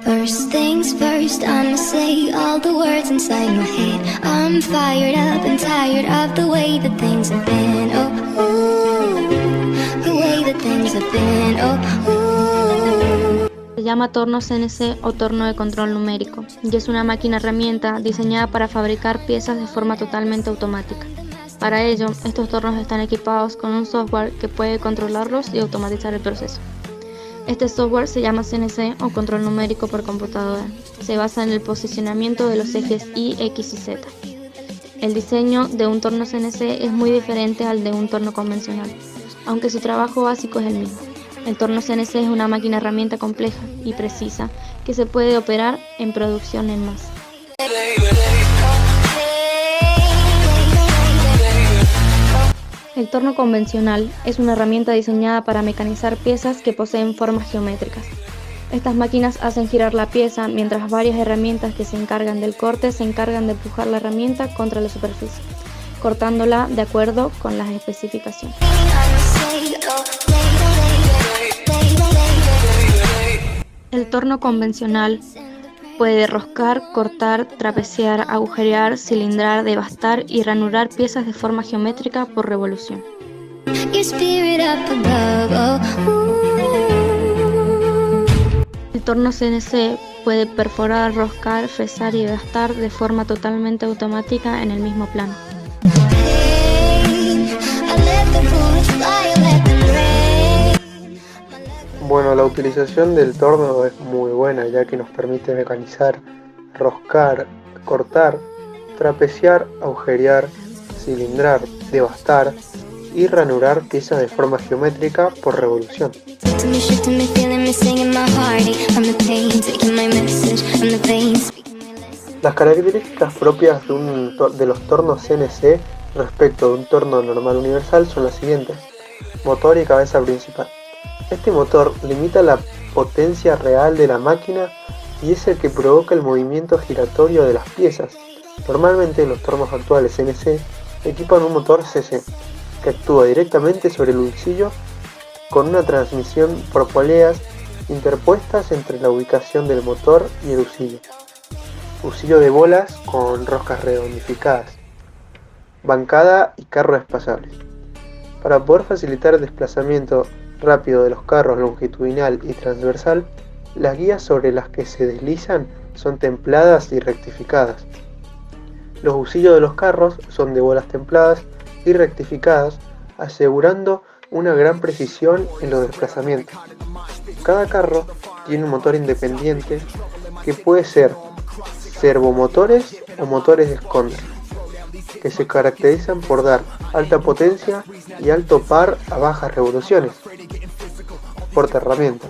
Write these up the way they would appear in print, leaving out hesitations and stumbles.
First things first, I'ma say all the words inside my head. I'm fired up and tired of the way that things have been. Oh, ooh, the way that things have been. Oh, ooh. Se llama torno CNC o torno de control numérico y es una máquina herramienta diseñada para fabricar piezas de forma totalmente automática. Para ello, estos tornos están equipados con un software que puede controlarlos y automatizar el proceso. Este software se llama CNC o control numérico por computadora. Se basa en el posicionamiento de los ejes Y, X y Z. El diseño de un torno CNC es muy diferente al de un torno convencional, aunque su trabajo básico es el mismo. El torno CNC es una máquina herramienta compleja y precisa que se puede operar en producción en masa. El torno convencional es una herramienta diseñada para mecanizar piezas que poseen formas geométricas. Estas máquinas hacen girar la pieza mientras varias herramientas que se encargan del corte se encargan de empujar la herramienta contra la superficie, cortándola de acuerdo con las especificaciones. El torno convencional puede roscar, cortar, trapeziar, agujerear, cilindrar, devastar y ranurar piezas de forma geométrica por revolución. El torno CNC puede perforar, roscar, fresar y devastar de forma totalmente automática en el mismo plano. Bueno, la utilización del torno es muy buena, ya que nos permite mecanizar, roscar, cortar, trapeziar, agujerear, cilindrar, devastar y ranurar piezas de forma geométrica por revolución. Las características propias de los tornos CNC respecto de un torno normal universal son las siguientes: motor y cabeza principal. Este motor limita la potencia real de la máquina y es el que provoca el movimiento giratorio de las piezas. Normalmente los tornos actuales CNC equipan un motor CC que actúa directamente sobre el husillo con una transmisión por poleas interpuestas entre la ubicación del motor y el husillo. Husillo de bolas con roscas redondificadas, bancada y carros desplazables. Para poder facilitar el desplazamiento rápido de los carros longitudinal y transversal, las guías sobre las que se deslizan son templadas y rectificadas. Los husillos de los carros son de bolas templadas y rectificadas, asegurando una gran precisión en los desplazamientos. Cada carro tiene un motor independiente que puede ser servomotores o motores de esconder, que se caracterizan por dar alta potencia y alto par a bajas revoluciones. Portaherramienta.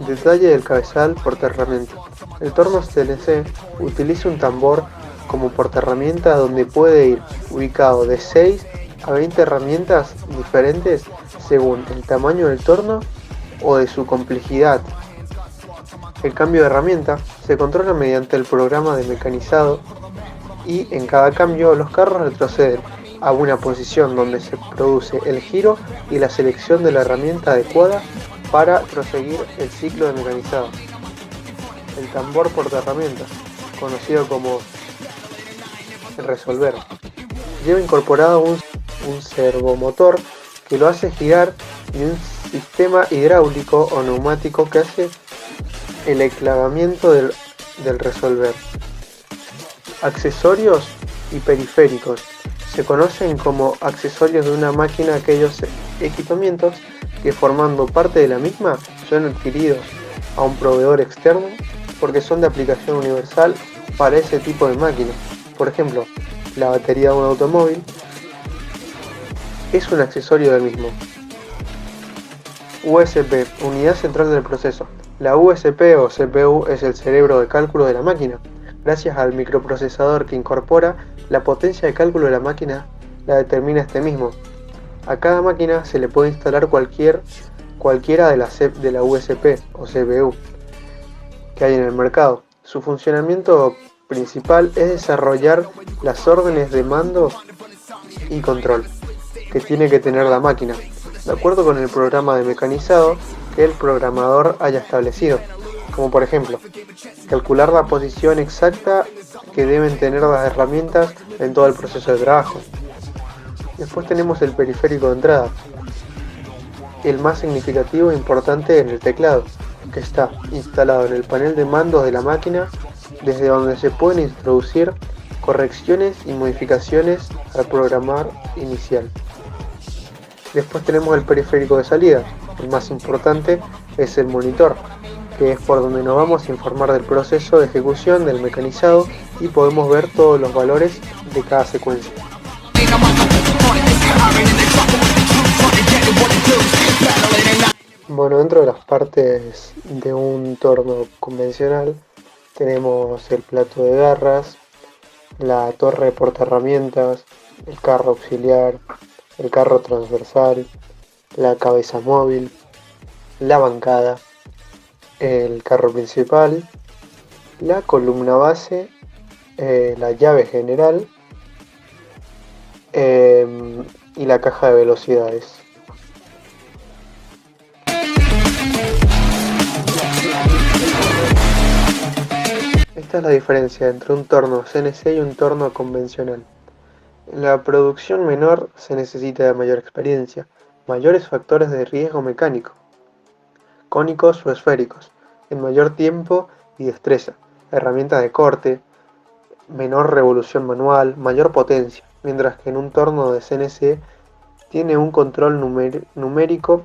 Detalle del cabezal portaherramienta. El torno CNC utiliza un tambor como portaherramienta donde puede ir ubicado de 6 a 20 herramientas diferentes según el tamaño del torno o de su complejidad. El cambio de herramienta se controla mediante el programa de mecanizado y en cada cambio los carros retroceden a una posición donde se produce el giro y la selección de la herramienta adecuada para proseguir el ciclo de mecanizado. El tambor portaherramientas, conocido como resolver, lleva incorporado un servomotor que lo hace girar y un sistema hidráulico o neumático que hace el enclavamiento del resolver. Accesorios y periféricos. Se conocen como accesorios de una máquina aquellos equipamientos que, formando parte de la misma, son adquiridos a un proveedor externo porque son de aplicación universal para ese tipo de máquina. Por ejemplo, la batería de un automóvil es un accesorio del mismo. USP, unidad central del proceso. La USP o CPU es el cerebro de cálculo de la máquina. Gracias al microprocesador que incorpora, la potencia de cálculo de la máquina la determina este mismo. A cada máquina se le puede instalar cualquiera de la USP o CPU que hay en el mercado. Su funcionamiento principal es desarrollar las órdenes de mando y control que tiene que tener la máquina, de acuerdo con el programa de mecanizado que el programador haya establecido. como por ejemplo, calcular la posición exacta que deben tener las herramientas en todo el proceso de trabajo. Después tenemos el periférico de entrada, el más significativo e importante en el teclado, que está instalado en el panel de mandos de la máquina, desde donde se pueden introducir correcciones y modificaciones al programar inicial. Después tenemos el periférico de salida, el más importante es el monitor, que es por donde nos vamos a informar del proceso de ejecución del mecanizado y podemos ver todos los valores de cada secuencia. Bueno, dentro de las partes de un torno convencional tenemos el plato de garras, la torre de portaherramientas, el carro auxiliar, el carro transversal, la cabeza móvil, la bancada, el carro principal, la columna base, la llave general y la caja de velocidades. Esta es la diferencia entre un torno CNC y un torno convencional. En la producción menor se necesita de mayor experiencia, mayores factores de riesgo mecánico, cónicos o esféricos, en mayor tiempo y destreza, herramientas de corte, menor revolución manual, mayor potencia, mientras que en un torno de CNC tiene un control numérico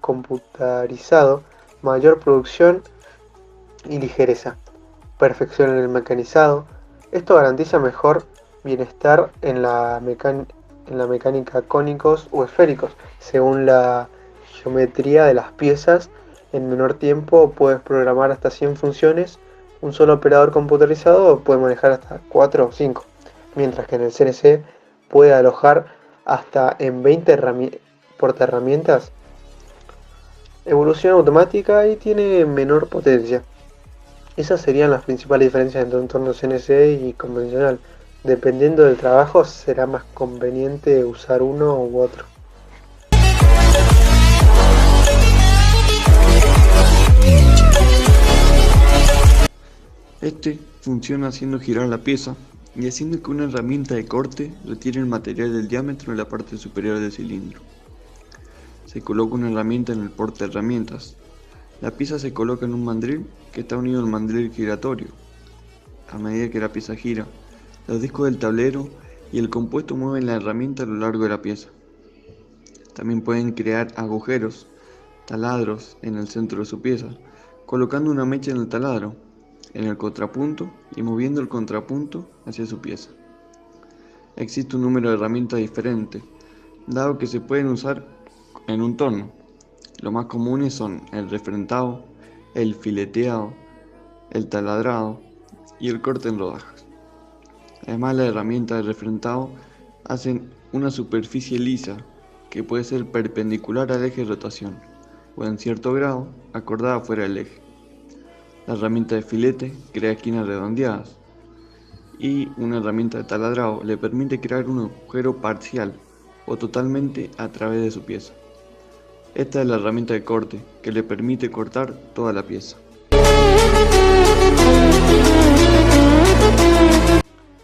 computarizado, mayor producción y ligereza, perfección en el mecanizado. Esto garantiza mejor bienestar en la mecánica cónicos o esféricos, según la geometría de las piezas. En menor tiempo puedes programar hasta 100 funciones, un solo operador computarizado puede manejar hasta 4 o 5, mientras que en el CNC puede alojar hasta en 20 portaherramientas. Evolución automática y tiene menor potencia. Esas serían las principales diferencias entre un torno CNC y convencional. Dependiendo del trabajo será más conveniente usar uno u otro. Este funciona haciendo girar la pieza y haciendo que una herramienta de corte retire el material del diámetro en la parte superior del cilindro. Se coloca una herramienta en el portaherramientas. La pieza se coloca en un mandril que está unido al mandril giratorio. A medida que la pieza gira, los discos del tablero y el compuesto mueven la herramienta a lo largo de la pieza. También pueden crear agujeros, taladros en el centro de su pieza, colocando una mecha en el taladro, en el contrapunto y moviendo el contrapunto hacia su pieza. Existe un número de herramientas diferentes, dado que se pueden usar en un torno. Los más comunes son el refrentado, el fileteado, el taladrado y el corte en rodajas. Además, las herramientas de refrentado hacen una superficie lisa que puede ser perpendicular al eje de rotación o en cierto grado acordada fuera del eje. La herramienta de filete crea esquinas redondeadas y una herramienta de taladrado le permite crear un agujero parcial o totalmente a través de su pieza. Esta es la herramienta de corte que le permite cortar toda la pieza.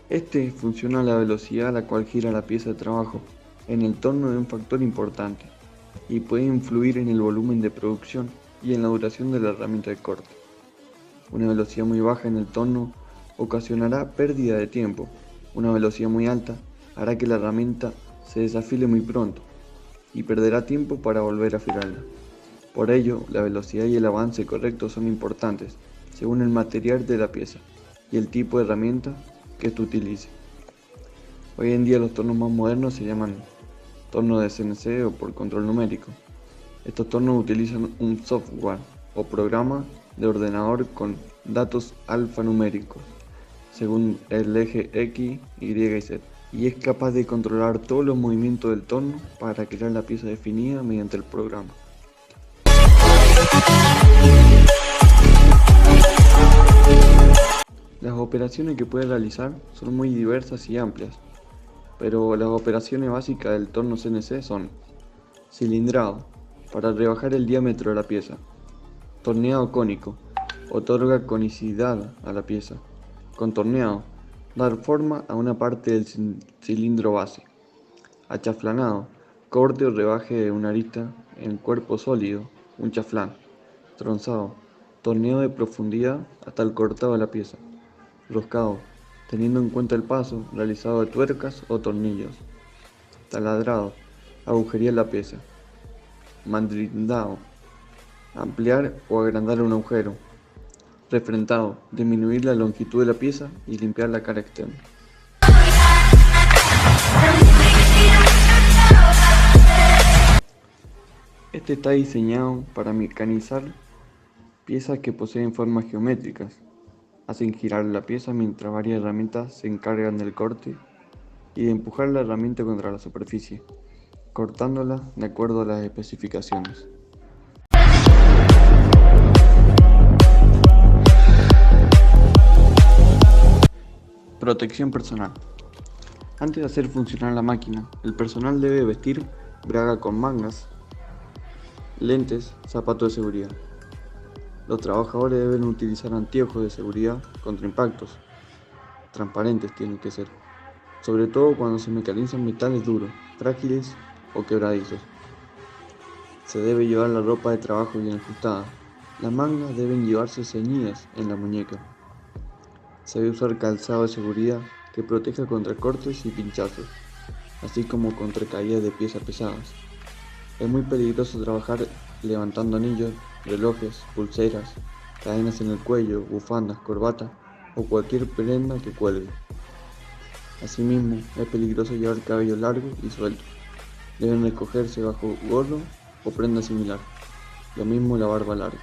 Este funciona a la velocidad a la cual gira la pieza de trabajo en el torno de un factor importante y puede influir en el volumen de producción y en la duración de la herramienta de corte. Una velocidad muy baja en el torno ocasionará pérdida de tiempo. Una velocidad muy alta hará que la herramienta se desafile muy pronto y perderá tiempo para volver a afilarla. Por ello, la velocidad y el avance correcto son importantes según el material de la pieza y el tipo de herramienta que tú utilices. Hoy en día los tornos más modernos se llaman tornos de CNC o por control numérico. Estos tornos utilizan un software o programa de ordenador con datos alfanuméricos según el eje X, Y y Z, y es capaz de controlar todos los movimientos del torno para crear la pieza definida mediante el programa. Las operaciones que puede realizar son muy diversas y amplias, pero las operaciones básicas del torno CNC son cilindrado, para rebajar el diámetro de la pieza, Torneado cónico. Otorga conicidad a la pieza. Contorneado. Dar forma a una parte del cilindro base. Achaflanado. Corte o rebaje de una arista en cuerpo sólido, un chaflán. Tronzado. Torneado de profundidad hasta el cortado de la pieza. Roscado. Teniendo en cuenta el paso realizado de tuercas o tornillos. Taladrado. Agujería la pieza. Mandrindado. Ampliar o agrandar un agujero. Refrentado. Disminuir la longitud de la pieza y limpiar la cara externa. Este está diseñado para mecanizar piezas que poseen formas geométricas. Hacen girar la pieza mientras varias herramientas se encargan del corte y de empujar la herramienta contra la superficie, cortándola de acuerdo a las especificaciones. Protección personal. Antes de hacer funcionar la máquina, el personal debe vestir braga con mangas, lentes, zapatos de seguridad. Los trabajadores deben utilizar anteojos de seguridad contra impactos. Transparentes tienen que ser, sobre todo cuando se mecanizan metales duros, frágiles o quebradizos. Se debe llevar la ropa de trabajo bien ajustada. Las mangas deben llevarse ceñidas en la muñeca. Se debe usar calzado de seguridad que proteja contra cortes y pinchazos, así como contra caídas de piezas pesadas. Es muy peligroso trabajar levantando anillos, relojes, pulseras, cadenas en el cuello, bufandas, corbatas o cualquier prenda que cuelgue. Asimismo, es peligroso llevar cabello largo y suelto. Deben recogerse bajo gorro o prenda similar. Lo mismo la barba larga.